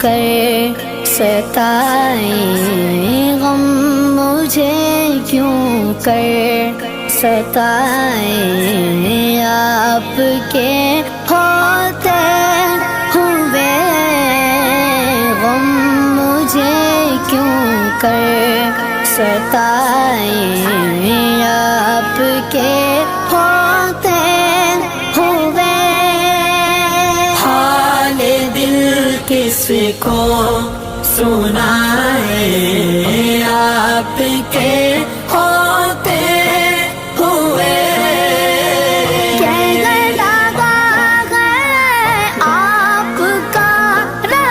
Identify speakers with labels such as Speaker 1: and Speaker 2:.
Speaker 1: کر ستائیں، غم مجھے کیوں کر ستائیں، آپ کے ہوتے ہوئے غم مجھے کیوں کر ستائیں، آپ کے ہوتے ہوئے
Speaker 2: حال دل کس کو سنائیں، آپ کے